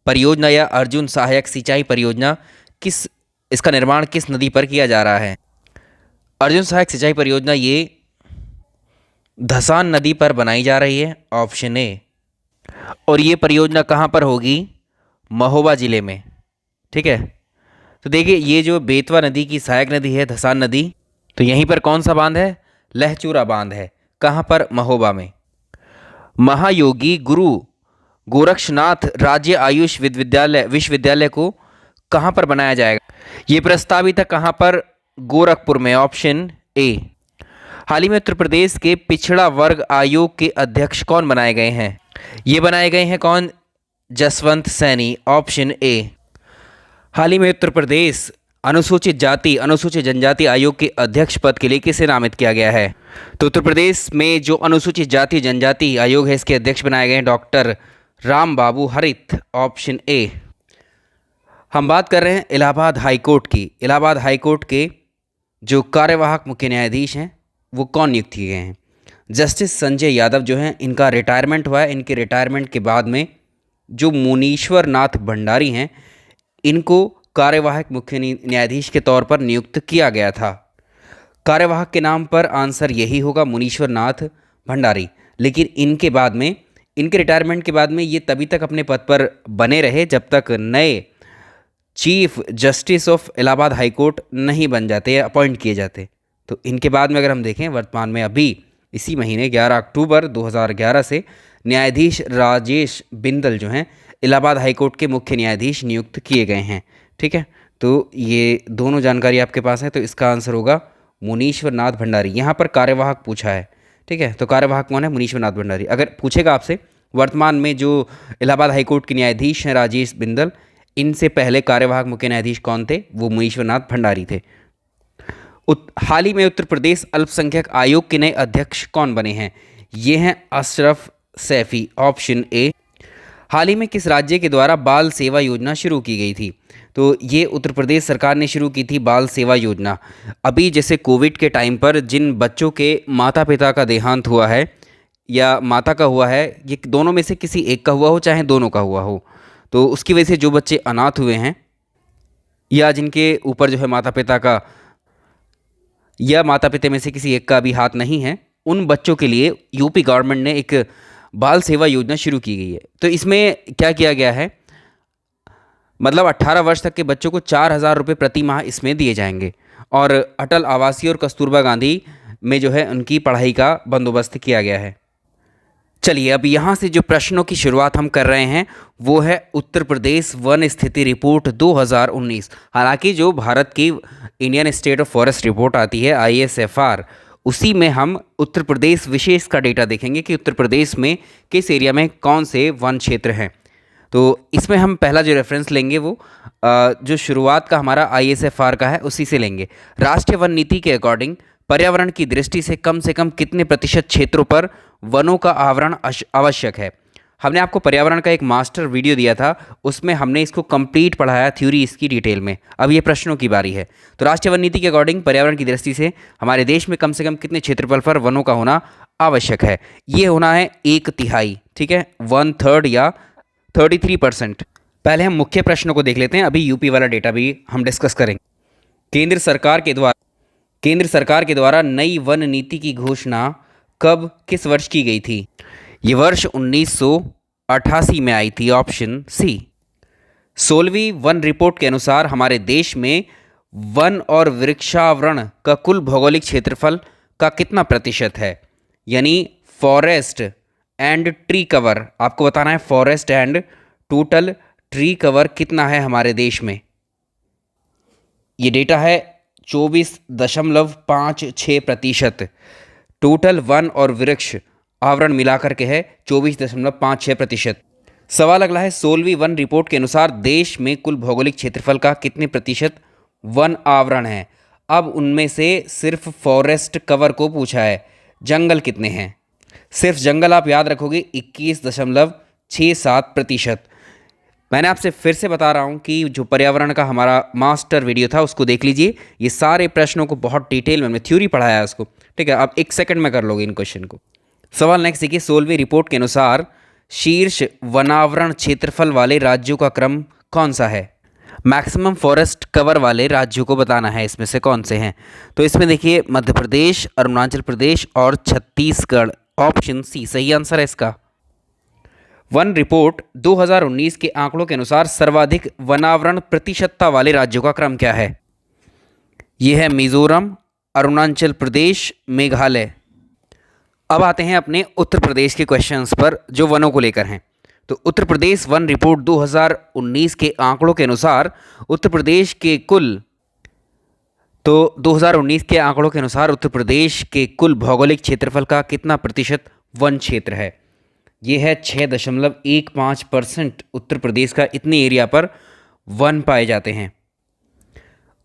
B: परियोजना या अर्जुन सहायक सिंचाई परियोजना इसका निर्माण किस नदी पर किया जा रहा है? अर्जुन सहायक सिंचाई परियोजना ये धसान नदी पर बनाई जा रही है, ऑप्शन ए। और ये परियोजना कहाँ पर होगी? महोबा जिले में, ठीक है। तो देखिए, ये जो बेतवा नदी की सहायक नदी है धसान नदी, तो यहीं पर कौन सा बांध है? लहचूरा बांध है। कहाँ पर? महोबा में। महायोगी गुरु गोरक्षनाथ राज्य आयुष विश्वविद्यालय को कहाँ पर बनाया जाएगा? ये प्रस्तावित है कहाँ पर? गोरखपुर में, ऑप्शन ए। हाल ही में उत्तर प्रदेश के पिछड़ा वर्ग आयोग के अध्यक्ष कौन बनाए गए हैं? ये बनाए गए हैं कौन? Jaswant Saini, option A. हाल ही में उत्तर प्रदेश अनुसूचित जाति अनुसूचित जनजाति आयोग के अध्यक्ष पद के लिए किसे नामित किया गया है? तो उत्तर प्रदेश में जो अनुसूचित जाति जनजाति आयोग है, इसके अध्यक्ष बनाए गए हैं डॉक्टर राम बाबू हरित, ऑप्शन ए। हम बात कर रहे हैं इलाहाबाद हाईकोर्ट की। इलाहाबाद हाईकोर्ट के जो कार्यवाहक मुख्य न्यायाधीश हैं वो कौन नियुक्त किए गए हैं? जस्टिस संजय यादव जो हैं, इनका रिटायरमेंट हुआ है। इनके रिटायरमेंट के बाद में जो मुनीश्वर नाथ भंडारी हैं, इनको कार्यवाहक मुख्य न्यायाधीश के तौर पर नियुक्त किया गया था। कार्यवाहक के नाम पर आंसर यही होगा, मुनीश्वर नाथ भंडारी। लेकिन इनके बाद में, इनके रिटायरमेंट के बाद में ये तभी तक अपने पद पर बने रहे जब तक नए chief justice of Allahabad high court नहीं बन जाते या अपॉइंट किए जाते। तो इनके बाद में अगर हम देखें, वर्तमान में अभी इसी महीने 11 अक्टूबर 2011 से न्यायाधीश राजेश बिंदल जो हैं इलाहाबाद हाईकोर्ट के मुख्य न्यायाधीश नियुक्त किए गए हैं, ठीक है। तो ये दोनों जानकारी आपके पास है, तो इसका आंसर होगा मुनीश्वर नाथ भंडारी। यहाँ पर कार्यवाहक पूछा है, ठीक है। तो कार्यवाहक कौन है? मुनीश्वर नाथ भंडारी। अगर पूछेगा आपसे वर्तमान में जो इलाहाबाद हाईकोर्ट के न्यायाधीश हैं राजेश बिंदल, इनसे पहले कार्यवाहक मुख्य न्यायाधीश कौन थे? वो मुनीश्वर नाथ भंडारी थे। हाल ही में उत्तर प्रदेश अल्पसंख्यक आयोग के नए अध्यक्ष कौन बने हैं? ये हैं अशरफ सैफी, ऑप्शन ए। हाल ही में किस राज्य के द्वारा बाल सेवा योजना शुरू की गई थी? तो ये उत्तर प्रदेश सरकार ने शुरू की थी बाल सेवा योजना। अभी जैसे कोविड के टाइम पर जिन बच्चों के माता पिता का देहांत हुआ है या माता का हुआ है, ये दोनों में से किसी एक का हुआ हो चाहे दोनों का हुआ हो, तो उसकी वजह से जो बच्चे अनाथ हुए हैं या जिनके ऊपर जो है माता पिता का या माता पिता में से किसी एक का भी हाथ नहीं है, उन बच्चों के लिए यूपी गवर्नमेंट ने एक बाल सेवा योजना शुरू की गई है। तो इसमें क्या किया गया है, मतलब 18 वर्ष तक के बच्चों को 4,000 रुपये प्रति माह इसमें दिए जाएंगे और अटल आवासीय और कस्तूरबा गांधी में जो है उनकी पढ़ाई का बंदोबस्त किया गया है। चलिए अब यहाँ से जो प्रश्नों की शुरुआत हम कर रहे हैं वो है उत्तर प्रदेश वन स्थिति रिपोर्ट 2019। हालांकि जो भारत की Indian state of forest report आती है ISFR, उसी में हम उत्तर प्रदेश विशेष का डेटा देखेंगे कि उत्तर प्रदेश में किस एरिया में कौन से वन क्षेत्र हैं। तो इसमें हम पहला जो रेफरेंस लेंगे वो जो शुरुआत का हमारा ISFR का है उसी से लेंगे। राष्ट्रीय वन नीति के अकॉर्डिंग पर्यावरण की दृष्टि से कम कितने प्रतिशत क्षेत्रों पर वनों का आवरण आवश्यक है। हमने आपको पर्यावरण का एक मास्टर वीडियो दिया था, उसमें हमने इसको कंप्लीट पढ़ाया, थ्योरी इसकी डिटेल में। अब ये प्रश्नों की बारी है। तो राष्ट्रीय वन नीति के अकॉर्डिंग पर्यावरण की दृष्टि से हमारे देश में कम से कम कितने क्षेत्रफल पर वनों का होना आवश्यक है? ये होना है 1/3, ठीक है, 1/3 या 33%। पहले हम मुख्य प्रश्नों को देख लेते हैं, अभी यूपी वाला डेटा भी हम डिस्कस करेंगे। केंद्र सरकार के द्वारा नई वन नीति की घोषणा कब किस वर्ष की गई थी? ये वर्ष 1988 में आई थी, ऑप्शन सी। 16वीं वन रिपोर्ट के अनुसार हमारे देश में वन और वृक्षावरण का कुल भौगोलिक क्षेत्रफल का कितना प्रतिशत है? यानी फॉरेस्ट एंड ट्री कवर, आपको बताना है forest and total tree cover कितना है हमारे देश में। ये डेटा है 24.56%। टोटल वन और वृक्ष आवरण मिलाकर के है 24.56%। सवाल अगला है, 16वीं वन रिपोर्ट के अनुसार देश में कुल भौगोलिक क्षेत्रफल का कितने प्रतिशत वन आवरण है? अब उनमें से सिर्फ फॉरेस्ट कवर को पूछा है, जंगल कितने हैं? सिर्फ जंगल आप याद रखोगे 21.67%। मैंने आपसे फिर से बता रहा हूँ कि जो पर्यावरण का हमारा मास्टर वीडियो था उसको देख लीजिए, ये सारे प्रश्नों को बहुत डिटेल में हमने थ्योरी पढ़ाया है उसको, ठीक है। आप 1 सेकंड में कर लोगे इन क्वेश्चन को। सवाल नेक्स्ट देखिए, 16वीं रिपोर्ट के अनुसार शीर्ष वनावरण क्षेत्रफल वाले राज्यों का क्रम कौन सा है? मैक्सिमम फॉरेस्ट कवर वाले राज्यों को बताना है, इसमें से कौन से हैं। तो इसमें देखिए मध्य प्रदेश, अरुणाचल प्रदेश और छत्तीसगढ़, ऑप्शन सी सही आंसर है इसका। वन रिपोर्ट 2019 के आंकड़ों के अनुसार सर्वाधिक वनावरण प्रतिशतता वाले राज्यों का क्रम क्या है? यह है मिजोरम, अरुणाचल प्रदेश, मेघालय। अब आते हैं अपने उत्तर प्रदेश के क्वेश्चंस पर जो वनों को लेकर हैं। तो उत्तर प्रदेश वन रिपोर्ट 2019 के आंकड़ों के अनुसार उत्तर प्रदेश के कुल 2019 के क्षेत्रफल का कितना प्रतिशत वन क्षेत्र है? ये है 6.15%। उत्तर प्रदेश का इतने एरिया पर वन पाए जाते हैं।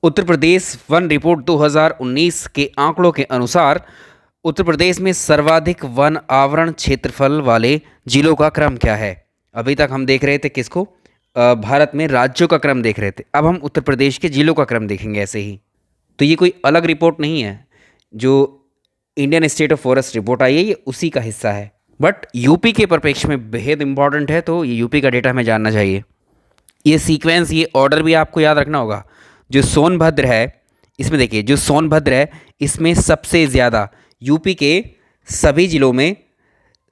B: उत्तर प्रदेश वन रिपोर्ट 2019 के आंकड़ों के अनुसार उत्तर प्रदेश में सर्वाधिक वन आवरण क्षेत्रफल वाले जिलों का क्रम क्या है? अभी तक हम देख रहे थे किसको, भारत में राज्यों का क्रम देख रहे थे, अब हम उत्तर प्रदेश के जिलों का क्रम देखेंगे ऐसे ही। तो ये कोई अलग रिपोर्ट नहीं है, जो Indian state of forest report आई है ये उसी का हिस्सा है, बट यूपी के परिप्रेक्ष्य में बेहद इंपॉर्टेंट है, तो ये यूपी का डेटा हमें जानना चाहिए। ये सीक्वेंस, ये ऑर्डर भी आपको याद रखना होगा। जो सोनभद्र है, इसमें देखिए जो सोनभद्र है इसमें सबसे ज़्यादा यूपी के सभी ज़िलों में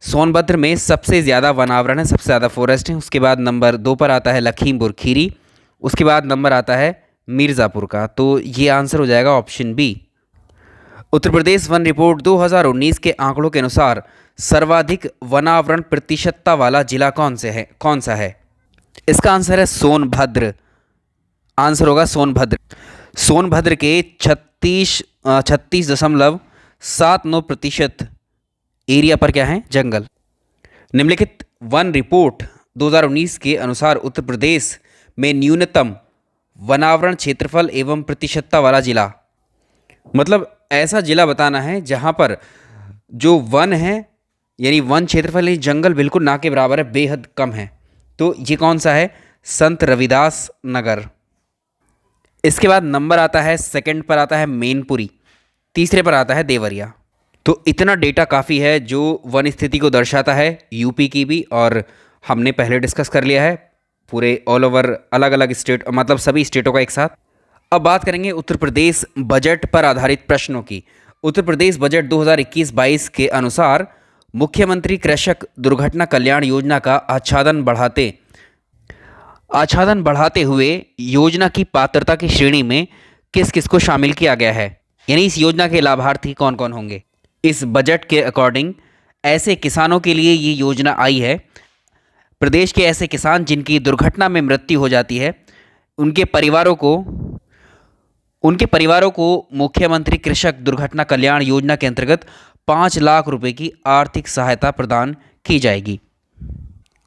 B: सोनभद्र में सबसे ज़्यादा वनावरण है, सबसे ज़्यादा फॉरेस्ट है। उसके बाद नंबर 2 पर आता है लखीमपुर खीरी, उसके बाद नंबर आता है मिर्ज़ापुर का। तो ये आंसर हो जाएगा option B. Uttar Pradesh one report 2019 के आंकड़ों के अनुसार सर्वाधिक वनावरण प्रतिशतता वाला जिला कौन सा है? इसका आंसर है सोनभद्र। आंसर होगा सोनभद्र। सोनभद्र के 36.79% एरिया पर क्या है? जंगल। निम्नलिखित वन रिपोर्ट 2019 के अनुसार उत्तर प्रदेश में न्यूनतम वनावरण क्षेत्रफल एवं प्रतिशतता वाला जिला, मतलब ऐसा जिला बताना है जहां पर जो वन है, यानी वन क्षेत्रफल, जंगल बिल्कुल ना के बराबर है, बेहद कम है, तो ये कौन सा है? संत रविदास नगर। इसके बाद नंबर आता है, सेकंड पर आता है मैनपुरी, तीसरे पर आता है देवरिया। तो इतना डेटा काफ़ी है जो वन स्थिति को दर्शाता है यूपी की भी, और हमने पहले डिस्कस कर लिया है पूरे ऑल ओवर अलग अलग स्टेट, मतलब सभी स्टेटों का एक साथ। अब बात करेंगे उत्तर प्रदेश बजट पर आधारित प्रश्नों की। उत्तर प्रदेश बजट 2021-22 के अनुसार मुख्यमंत्री कृषक दुर्घटना कल्याण योजना का आच्छादन बढ़ाते हुए योजना की पात्रता की श्रेणी में किस किस को शामिल किया गया है, यानी इस योजना के लाभार्थी कौन कौन होंगे। इस बजट के अकॉर्डिंग ऐसे किसानों के लिए ये योजना आई है, प्रदेश के ऐसे किसान जिनकी दुर्घटना में मृत्यु हो जाती है, उनके परिवारों को मुख्यमंत्री कृषक दुर्घटना कल्याण योजना के अंतर्गत 5 लाख रुपए की आर्थिक सहायता प्रदान की जाएगी।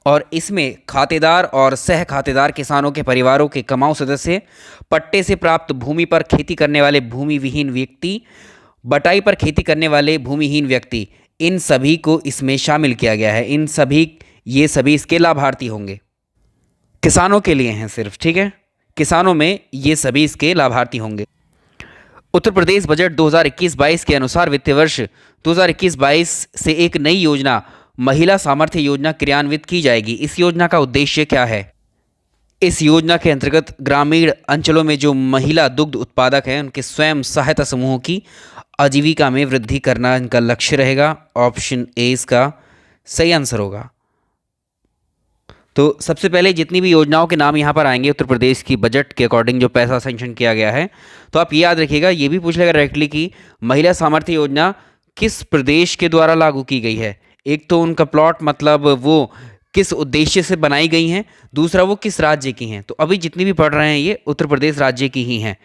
B: और इसमें खातेदार और सह खातेदार किसानों के परिवारों के कमाऊ सदस्य, पट्टे से प्राप्त भूमि पर खेती करने वाले भूमि विहीन व्यक्ति, बटाई पर खेती करने वाले भूमिहीन व्यक्ति, इन सभी को इसमें शामिल किया गया है। ये सभी इसके लाभार्थी होंगे। किसानों के लिए हैं सिर्फ, ठीक है, किसानों में ये सभी इसके लाभार्थी होंगे। उत्तर प्रदेश बजट 2021-22 के अनुसार वित्तीय वर्ष 2021-22 से एक नई योजना महिला सामर्थ्य योजना क्रियान्वित की जाएगी। इस योजना का उद्देश्य क्या है? इस योजना के अंतर्गत ग्रामीण अंचलों में जो महिला दुग्ध उत्पादक हैं उनके स्वयं सहायता समूहों की आजीविका में वृद्धि करना इनका लक्ष्य रहेगा। ऑप्शन ए इसका सही आंसर होगा। तो सबसे पहले जितनी भी योजनाओं के नाम यहाँ पर आएंगे उत्तर प्रदेश की बजट के अकॉर्डिंग जो पैसा सैंक्शन किया गया है, तो आप ये याद रखिएगा, ये भी पूछ लेगा डायरेक्टली कि महिला सामर्थ्य योजना किस प्रदेश के द्वारा लागू की गई है। एक तो उनका प्लॉट, मतलब वो किस उद्देश्य से बनाई गई हैं, दूसरा वो किस राज्य की हैं। तो अभी जितनी भी पढ़ रहे हैं ये उत्तर प्रदेश राज्य की ही हैं।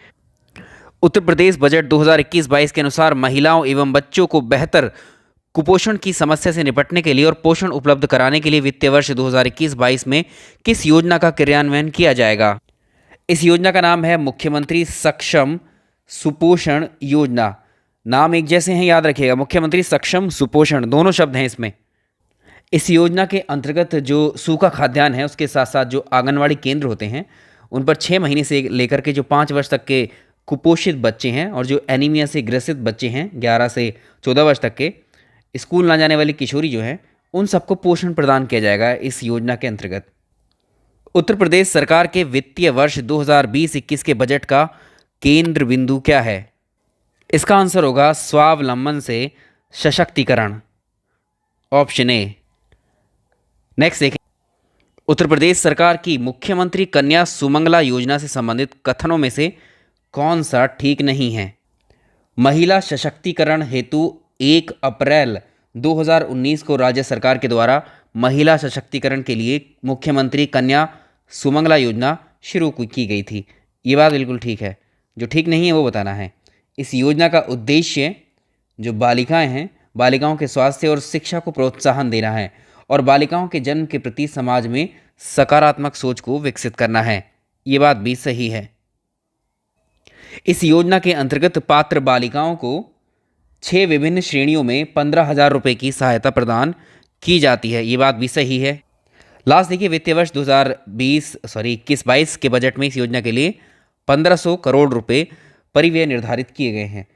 B: उत्तर प्रदेश बजट 2021-22 के अनुसार महिलाओं एवं बच्चों को बेहतर कुपोषण की समस्या से निपटने के लिए और पोषण उपलब्ध कराने के लिए वित्तीय वर्ष 2021-22 में किस योजना का क्रियान्वयन किया जाएगा? इस योजना का नाम है मुख्यमंत्री सक्षम सुपोषण योजना। नाम एक जैसे हैं, याद रखिएगा, मुख्यमंत्री सक्षम सुपोषण, दोनों शब्द हैं इसमें। इस योजना के अंतर्गत जो सूखा खाद्यान्न है उसके साथ साथ जो आंगनवाड़ी केंद्र होते हैं उन पर 6 महीने से लेकर के जो 5 वर्ष तक के कुपोषित बच्चे हैं और जो एनीमिया से ग्रसित बच्चे हैं 11 से 14 वर्ष तक के, स्कूल ना जाने वाली किशोरी जो हैं, उन सबको पोषण प्रदान किया जाएगा इस योजना के अंतर्गत। उत्तर प्रदेश सरकार के वित्तीय वर्ष 2020-21 के बजट का केंद्र बिंदु क्या है? इसका आंसर होगा स्वावलंबन से सशक्तिकरण, ऑप्शन ए। नेक्स्ट देखें, उत्तर प्रदेश सरकार की मुख्यमंत्री कन्या सुमंगला योजना से संबंधित कथनों में से कौन सा ठीक नहीं है? महिला सशक्तिकरण हेतु 1 अप्रैल 2019 को राज्य सरकार के द्वारा महिला सशक्तिकरण के लिए मुख्यमंत्री कन्या सुमंगला योजना शुरू की गई थी। ये बात बिल्कुल ठीक है। जो ठीक नहीं है वो बताना है। इस योजना का उद्देश्य जो बालिकाएं हैं, बालिकाओं के स्वास्थ्य और शिक्षा को प्रोत्साहन देना है और बालिकाओं के जन्म के प्रति समाज में सकारात्मक सोच को विकसित करना है। ये बात भी सही है। इस योजना के अंतर्गत पात्र बालिकाओं को 6 विभिन्न श्रेणियों में 15,000 रुपये की सहायता प्रदान की जाती है। ये बात भी सही है। लास्ट देखिए, वित्तीय वर्ष 21-22 के बजट में इस योजना के लिए 1500 करोड़ रुपए परिव्यय निर्धारित किए गए हैं।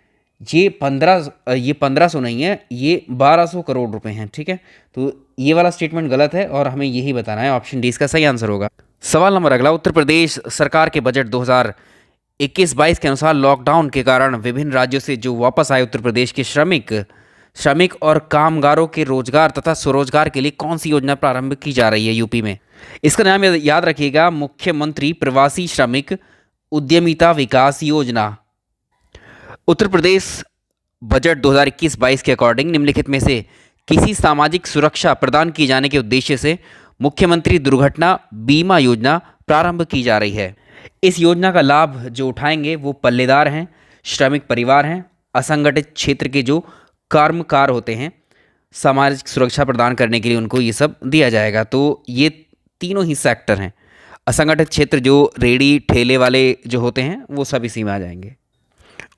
B: ये 1500 नहीं है, ये 1200 करोड़ रुपए हैं, ठीक है। तो ये वाला स्टेटमेंट गलत है और हमें यही बताना है। ऑप्शन डी इसका सही आंसर होगा। सवाल नंबर अगला, उत्तर प्रदेश सरकार के बजट 2021-22 के अनुसार लॉकडाउन के कारण विभिन्न राज्यों से जो वापस आए उत्तर प्रदेश के श्रमिक और कामगारों के रोजगार तथा स्वरोजगार के लिए कौन सी योजना प्रारंभ की जा रही है यूपी में? इसका नाम याद रखिएगा, मुख्यमंत्री प्रवासी श्रमिक उद्यमिता विकास योजना। उत्तर प्रदेश बजट 2021-22 के अकॉर्डिंग निम्नलिखित में से किसी सामाजिक सुरक्षा प्रदान किए जाने के उद्देश्य से मुख्यमंत्री दुर्घटना बीमा योजना प्रारंभ की जा रही है। इस योजना का लाभ जो उठाएंगे वो पल्लेदार हैं, श्रमिक परिवार हैं, असंगठित क्षेत्र के जो कर्मकार होते हैं, सामाजिक सुरक्षा प्रदान करने के लिए उनको ये सब दिया जाएगा। तो ये तीनों ही सेक्टर हैं। असंगठित क्षेत्र जो रेडी ठेले वाले जो होते हैं वो सब इसी में आ जाएंगे।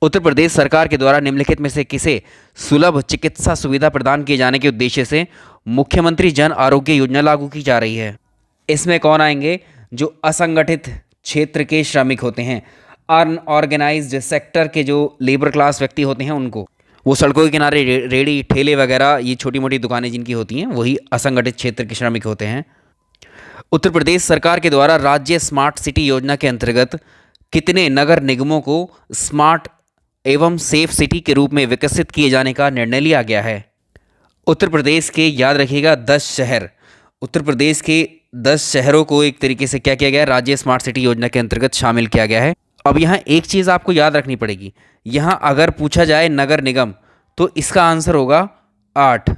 B: उत्तर प्रदेश सरकार के द्वारा निम्नलिखित में से किसे सुलभ चिकित्सा सुविधा प्रदान किए जाने के उद्देश्य से मुख्यमंत्री जन आरोग्य योजना लागू की जा रही है? इसमें कौन आएंगे? जो असंगठित क्षेत्र के श्रमिक होते हैं, अनऑर्गेनाइज्ड सेक्टर के जो लेबर क्लास व्यक्ति होते हैं उनको, वो सड़कों के किनारे रेड़ी ठेले वगैरह ये छोटी मोटी दुकानें जिनकी होती हैं वही असंगठित क्षेत्र के श्रमिक होते हैं। उत्तर प्रदेश सरकार के द्वारा राज्य स्मार्ट सिटी योजना के अंतर्गत कितने नगर निगमों को स्मार्ट एवं सेफ सिटी के रूप में विकसित किए जाने का निर्णय लिया गया है? उत्तर प्रदेश के, याद रखिएगा, 10 शहर, उत्तर प्रदेश के 10 शहरों को एक तरीके से क्या किया गया है? राज्य स्मार्ट सिटी योजना के अंतर्गत शामिल किया गया है। अब यहाँ एक चीज़ आपको याद रखनी पड़ेगी, यहाँ अगर पूछा जाए नगर निगम तो इसका आंसर होगा 8।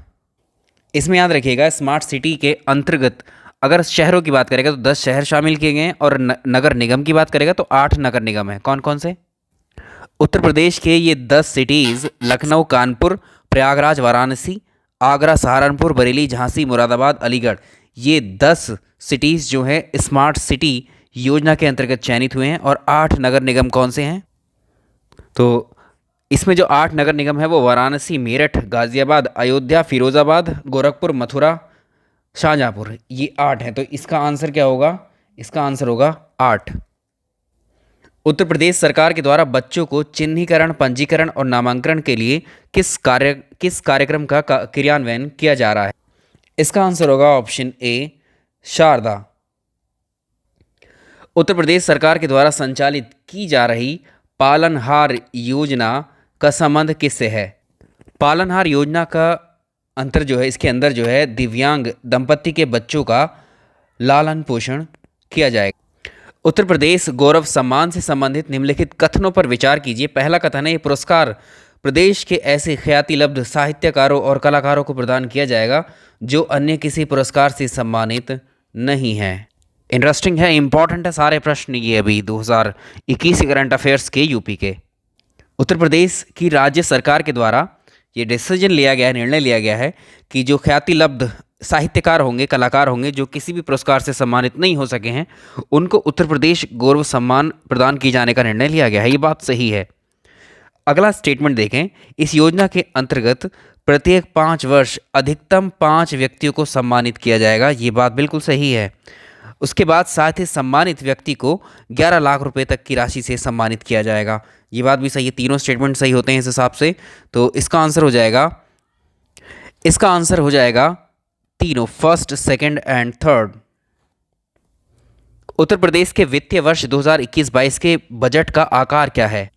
B: इसमें याद रखिएगा स्मार्ट सिटी के अंतर्गत अगर शहरों की बात करेगा तो 10 शहर शामिल किए गए हैं और नगर निगम की बात करेगा तो 8 नगर निगम है। कौन कौन से? उत्तर प्रदेश के ये 10 सिटीज़ लखनऊ, कानपुर, प्रयागराज, वाराणसी, आगरा, सहारनपुर, बरेली, झांसी, मुरादाबाद, अलीगढ़, ये 10 सिटीज़ जो है स्मार्ट सिटी योजना के अंतर्गत चयनित हुए हैं। और 8 नगर निगम कौन से हैं? तो इसमें जो 8 नगर निगम है वो वाराणसी, मेरठ, गाज़ियाबाद, अयोध्या, फिरोज़ाबाद, गोरखपुर, मथुरा, शाहजहाँपुर, ये 8 हैं। तो इसका आंसर क्या होगा? इसका आंसर होगा 8। उत्तर प्रदेश सरकार के द्वारा बच्चों को चिन्हीकरण, पंजीकरण और नामांकन के लिए किस कार्यक्रम का क्रियान्वयन किया जा रहा है? इसका आंसर होगा ऑप्शन ए, शारदा। उत्तर प्रदेश सरकार के द्वारा संचालित की जा रही पालनहार योजना का संबंध किससे है? पालनहार योजना का अंतर जो है, इसके अंदर जो है दिव्यांग दंपत्ति के बच्चों का लालन पोषण किया जाएगा। उत्तर प्रदेश गौरव सम्मान से संबंधित निम्नलिखित कथनों पर विचार कीजिए। पहला कथन है, ये पुरस्कार प्रदेश के ऐसे ख्यातिलब्ध साहित्यकारों और कलाकारों को प्रदान किया जाएगा जो अन्य किसी पुरस्कार से सम्मानित नहीं है। इंटरेस्टिंग है, इंपॉर्टेंट है सारे प्रश्न ये अभी 2021 करंट अफेयर्स के यूपी के। उत्तर प्रदेश की राज्य सरकार के द्वारा ये डिसीजन लिया गया है, निर्णय लिया गया है कि जो ख्यातिलब्ध साहित्यकार होंगे, कलाकार होंगे जो किसी भी पुरस्कार से सम्मानित नहीं हो सके हैं, उनको उत्तर प्रदेश गौरव सम्मान प्रदान किए जाने का निर्णय लिया गया है। ये बात सही है। अगला स्टेटमेंट देखें, इस योजना के अंतर्गत प्रत्येक 5 वर्ष अधिकतम 5 व्यक्तियों को सम्मानित किया जाएगा। ये बात बिल्कुल सही है। उसके बाद साथ ही सम्मानित व्यक्ति को 11 लाख रुपए तक की राशि से सम्मानित किया जाएगा। ये बात भी सही है। तीनों स्टेटमेंट सही होते हैं इस हिसाब से। तो इसका आंसर हो जाएगा तीनों, first, second and third. Uttar Pradesh के वित्तीय वर्ष 2021-22 के बजट का आकार क्या है?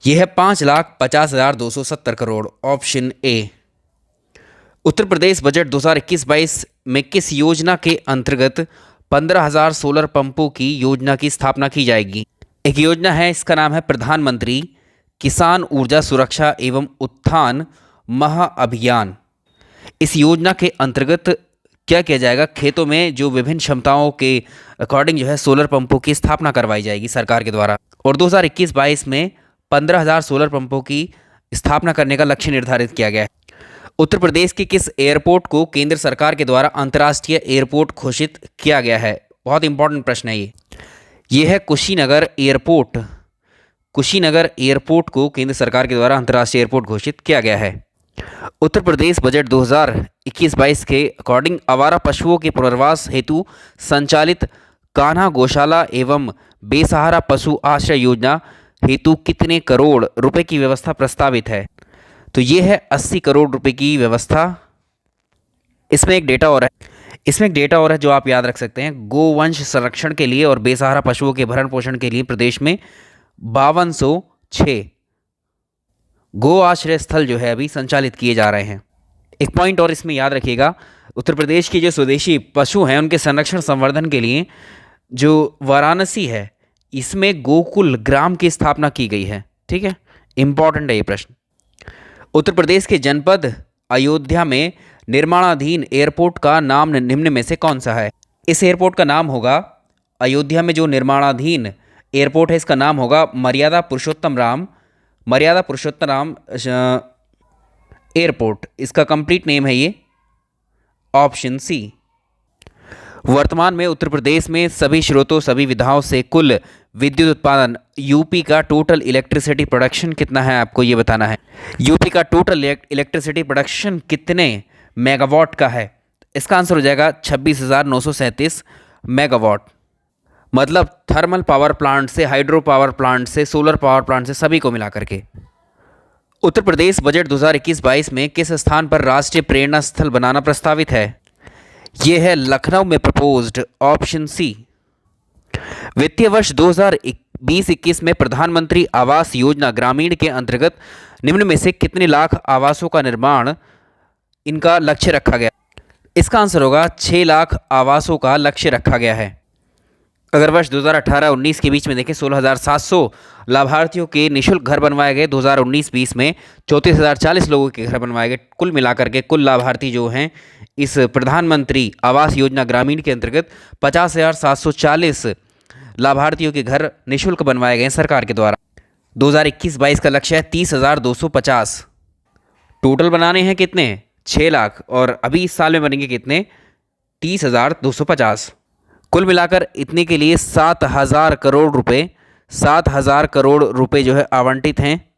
B: यह है 5,50,270 crore, option A. Uttar Pradesh budget 2021-22 में किस योजना के अंतर्गत 15,000 सोलर पंपों की योजना की स्थापना की जाएगी? एक योजना है, इसका नाम है प्रधानमंत्री किसान ऊर्जा सुरक्षा एवं उत्थान महाअभियान। इस योजना के अंतर्गत क्या किया जाएगा? खेतों में जो विभिन्न क्षमताओं के अकॉर्डिंग जो है सोलर पंपों की स्थापना करवाई जाएगी सरकार के द्वारा। और 2021-22 में 15,000 सोलर पंपों की स्थापना करने का लक्ष्य निर्धारित किया गया है। उत्तर प्रदेश के किस एयरपोर्ट को केंद्र सरकार के द्वारा अंतर्राष्ट्रीय एयरपोर्ट घोषित किया गया है? बहुत इंपॉर्टेंट प्रश्न है ये है कुशीनगर एयरपोर्ट। कुशीनगर एयरपोर्ट को केंद्र सरकार के द्वारा अंतर्राष्ट्रीय एयरपोर्ट घोषित किया गया है। उत्तर प्रदेश बजट 2021-22 के अकॉर्डिंग आवारा पशुओं के पुनर्वास हेतु संचालित कान्हा गौशाला एवं बेसहारा पशु आश्रय योजना हेतु कितने करोड़ रुपए की व्यवस्था प्रस्तावित है? तो ये है 80 करोड़ रुपए की व्यवस्था। इसमें एक डेटा और है जो आप याद रख सकते हैं। गोवंश संरक्षण के लिए और बेसहारा पशुओं के भरण पोषण के लिए प्रदेश में 5206 गो आश्रय स्थल जो है अभी संचालित किए जा रहे हैं। एक पॉइंट और इसमें याद रखिएगा, उत्तर प्रदेश के जो स्वदेशी पशु हैं उनके संरक्षण संवर्धन के लिए जो वाराणसी है इसमें गोकुल ग्राम की स्थापना की गई है। ठीक है, इंपॉर्टेंट है ये प्रश्न। उत्तर प्रदेश के जनपद अयोध्या में निर्माणाधीन एयरपोर्ट का नाम निम्न में से कौन सा है? इस एयरपोर्ट का नाम होगा, अयोध्या में जो निर्माणाधीन एयरपोर्ट है इसका नाम होगा मर्यादा पुरुषोत्तम राम एयरपोर्ट। इसका कंप्लीट नेम है ये, ऑप्शन सी। वर्तमान में उत्तर प्रदेश में सभी स्रोतों सभी विधाओं से कुल विद्युत उत्पादन यूपी का टोटल इलेक्ट्रिसिटी प्रोडक्शन कितना है, आपको ये बताना है। यूपी का टोटल इलेक्ट्रिसिटी प्रोडक्शन कितने मेगावाट का है? इसका आंसर हो जाएगा 26,937 मेगावाट। मतलब थर्मल पावर प्लांट से, हाइड्रो पावर प्लांट से, सोलर पावर प्लांट से, सभी को मिला करके। उत्तर प्रदेश बजट 2021-22 में किस स्थान पर राष्ट्रीय प्रेरणा स्थल बनाना प्रस्तावित है? यह है लखनऊ में प्रपोज्ड, ऑप्शन सी। वित्तीय वर्ष 2020-21 में प्रधानमंत्री आवास योजना ग्रामीण के अंतर्गत निम्न में से कितने लाख आवासों का निर्माण इनका लक्ष्य रखा गया? इसका आंसर होगा 6 लाख आवासों का लक्ष्य रखा गया है। अगर वर्ष 2018-19 के बीच में देखें 16,700 लाभार्थियों के निःशुल्क घर बनवाए गए। 2019-20 में 34,040 लोगों के घर बनवाए गए। कुल मिलाकर के कुल लाभार्थी जो हैं इस प्रधानमंत्री आवास योजना ग्रामीण के अंतर्गत 50,740 लाभार्थियों के घर निःशुल्क बनवाए गए सरकार के द्वारा। 2021-22 का लक्ष्य है 30,250। टोटल बनाने हैं कितने? 6 लाख, और अभी इस साल में बनेंगे कितने? 30,250। कुल मिलाकर इतने के लिए 7,000 करोड़ रुपए जो है आवंटित हैं।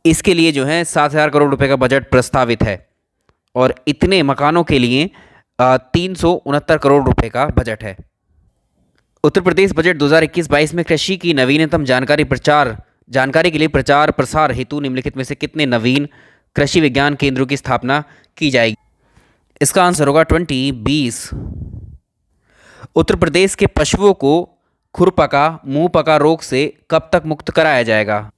B: इसके लिए जो है 7,000 करोड़ रुपए का बजट प्रस्तावित है, और इतने मकानों के लिए 369 करोड़ रुपए का बजट है। उत्तर प्रदेश बजट 2021-22 में कृषि की नवीनतम जानकारी के लिए प्रचार प्रसार हेतु निम्नलिखित में से कितने नवीन कृषि विज्ञान केंद्रों की स्थापना की जाएगी? इसका आंसर होगा 2020। उत्तर प्रदेश के पशुओं को खुरपका मुंहपका रोग से कब तक मुक्त कराया जाएगा?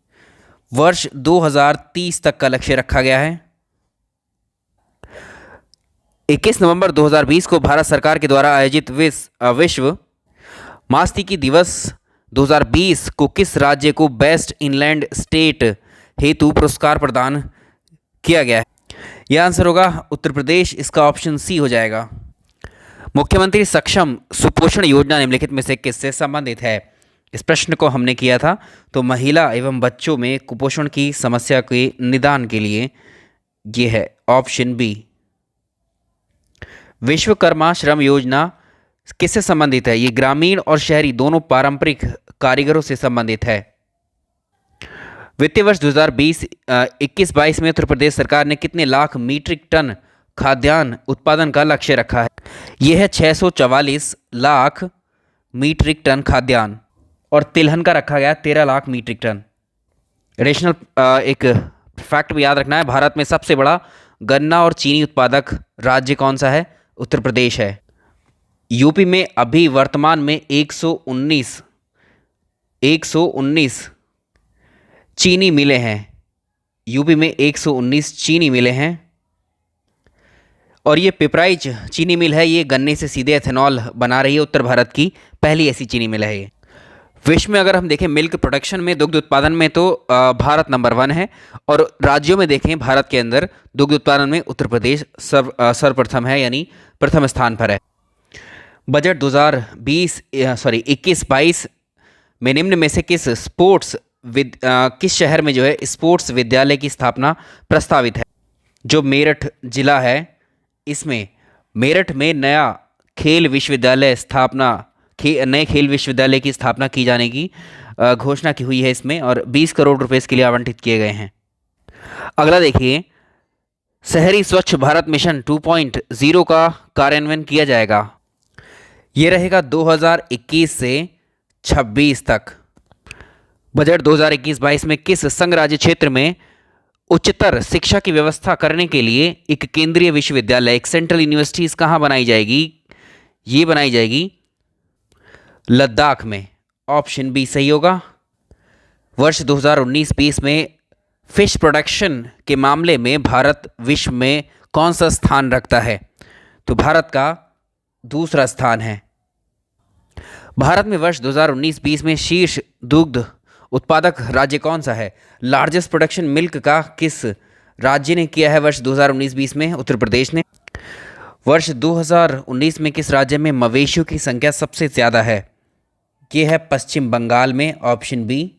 B: वर्ष 2030 तक का लक्ष्य रखा गया है। 21 नवंबर 2020 को भारत सरकार के द्वारा आयोजित विश्व मात्स्यिकी दिवस 2020 को किस राज्य को बेस्ट इनलैंड स्टेट हेतु पुरस्कार प्रदान किया गया है? यह आंसर होगा उत्तर प्रदेश। इसका ऑप्शन सी हो जाएगा। मुख्यमंत्री सक्षम सुपोषण योजना निम्नलिखित में से किससे संबंधित है? इस प्रश्न को हमने किया था, तो महिला एवं बच्चों में कुपोषण की समस्या के निदान के लिए ये है ऑप्शन बी। विश्वकर्मा श्रम योजना किससे संबंधित है? ये ग्रामीण और शहरी दोनों पारंपरिक कारीगरों से संबंधित है। वित्तीय वर्ष 2020-21-22 में उत्तर प्रदेश सरकार ने कितने लाख मीट्रिक टन खाद्यान्न उत्पादन का लक्ष्य रखा है? यह है 644 लाख मीट्रिक टन खाद्यान्न, और तिलहन का रखा गया 13 लाख मीट्रिक टन। एडिशनल एक फैक्ट भी याद रखना है, भारत में सबसे बड़ा गन्ना और चीनी उत्पादक राज्य कौन सा है? उत्तर प्रदेश है। यूपी में अभी वर्तमान में 119 चीनी मिलें हैं। यूपी में 119 चीनी मिलें हैं, और ये पिपराइच चीनी मिल है, ये गन्ने से सीधे एथेनॉल बना रही है। उत्तर भारत की पहली ऐसी चीनी मिल है ये। विश्व में अगर हम देखें मिल्क प्रोडक्शन में, दुग्ध उत्पादन में, तो भारत नंबर 1 है, और राज्यों में देखें भारत के अंदर दुग्ध उत्पादन में उत्तर प्रदेश सर्वप्रथम है, यानी प्रथम स्थान पर है। बजट 2021-22 में निम्न में से किस शहर में जो है स्पोर्ट्स विद्यालय की स्थापना प्रस्तावित है? जो मेरठ जिला है, इसमें मेरठ में नए खेल विश्वविद्यालय की स्थापना की जाने की घोषणा की हुई है इसमें, और 20 करोड़ रुपए इसके लिए आवंटित किए गए हैं। अगला देखिए, शहरी स्वच्छ भारत मिशन 2.0 का कार्यान्वयन किया जाएगा। ये रहेगा 2021 से 26 तक। बजट 2021-22 में किस संघ राज्य क्षेत्र में उच्चतर शिक्षा की व्यवस्था करने के लिए एक केंद्रीय विश्वविद्यालय, एक सेंट्रल यूनिवर्सिटी कहाँ बनाई जाएगी? ये बनाई जाएगी लद्दाख में। ऑप्शन बी सही होगा। वर्ष 2019-20 में फिश प्रोडक्शन के मामले में भारत विश्व में कौन सा स्थान रखता है? तो भारत का दूसरा स्थान है। भारत में वर्ष 2019-20 में शीर्ष दुग्ध उत्पादक राज्य कौन सा है? लार्जेस्ट प्रोडक्शन मिल्क का किस राज्य ने किया है वर्ष 2019-20 में? उत्तर प्रदेश ने। वर्ष 2019 में किस राज्य में मवेशियों की संख्या सबसे ज़्यादा है? ये है पश्चिम बंगाल में, ऑप्शन बी।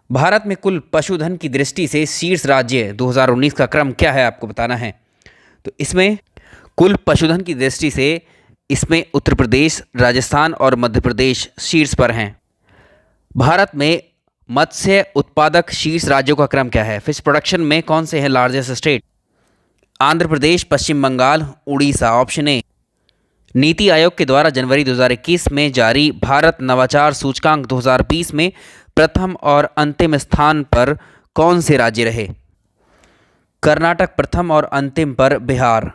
B: भारत में कुल पशुधन की दृष्टि से शीर्ष राज्य 2019 का क्रम क्या है, आपको बताना है। तो इसमें कुल पशुधन की दृष्टि से इसमें उत्तर प्रदेश, राजस्थान और मध्य प्रदेश शीर्ष पर हैं। भारत में मत्स्य उत्पादक शीर्ष राज्यों का क्रम क्या है? फिश प्रोडक्शन में कौन से हैं largest state? Andhra Pradesh, Paschim Bangal, Orissa. Option A. NITI Aayog के द्वारा जनवरी 2021 में जारी भारत नवाचार सूचकांक 2020 में प्रथम और अंतिम स्थान पर कौन से राज्य रहे? कर्नाटक प्रथम और अंतिम पर बिहार।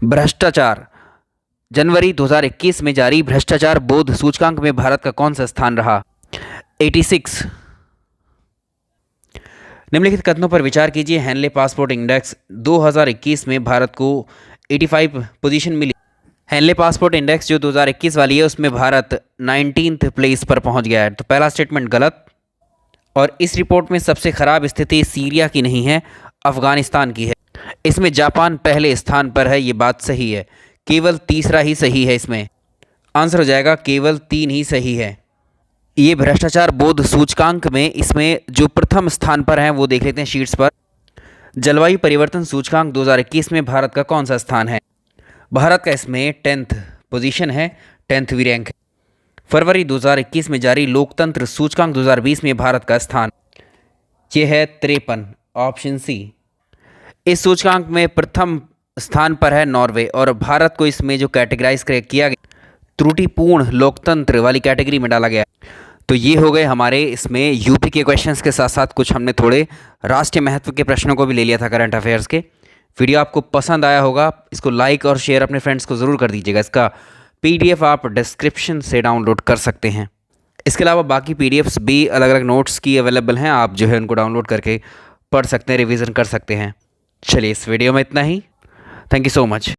B: भ्रष्टाचार, जनवरी 2021 में जारी भ्रष्टाचार बोध सूचकांक में भारत का कौन सा स्थान रहा? 86। निम्नलिखित कथनों पर विचार कीजिए। हेनले पासपोर्ट इंडेक्स 2021 में भारत को 85 पोजीशन मिली। हेनले पासपोर्ट इंडेक्स जो 2021 वाली है उसमें भारत 19th प्लेस पर पहुंच गया है। तो पहला स्टेटमेंट गलत। और इस रिपोर्ट में सबसे खराब स्थिति सीरिया की नहीं है, अफगानिस्तान की है। इसमें जापान पहले स्थान पर है, ये बात सही है। केवल तीसरा ही सही है। इसमें आंसर हो जाएगा केवल 3 ही सही है। ये भ्रष्टाचार बोध सूचकांक में इसमें जो प्रथम स्थान पर हैं वो देख लेते हैं शीट्स पर। जलवायु परिवर्तन सूचकांक 2021 में भारत का कौन सा स्थान है? भारत का इसमें 10th पोजीशन है, 10वीं रैंक है। फरवरी 2021 में जारी लोकतंत्र सूचकांक 2020 में भारत का स्थान ये है 53। Option C. इस सूचकांक में प्रथम स्थान पर है नॉर्वे और भारत को इसमें जो कैटेगराइज किया गया त्रुटिपूर्ण लोकतंत्र वाली कैटेगरी में डाला गया। तो ये हो गए हमारे इसमें यूपी के क्वेश्चंस के साथ साथ कुछ हमने थोड़े राष्ट्रीय महत्व के प्रश्नों को भी ले लिया था करंट अफेयर्स के। वीडियो आपको पसंद आया होगा, इसको लाइक और शेयर अपने फ्रेंड्स को ज़रूर कर दीजिएगा। इसका पीडीएफ आप डिस्क्रिप्शन से डाउनलोड कर सकते हैं। इसके अलावा बाकी पीडीएफ्स भी अलग अलग नोट्स की अवेलेबल हैं, आप जो है उनको डाउनलोड करके पढ़ सकते हैं, रिवीजन कर सकते हैं। चलिए इस वीडियो में इतना ही। Thank you so much.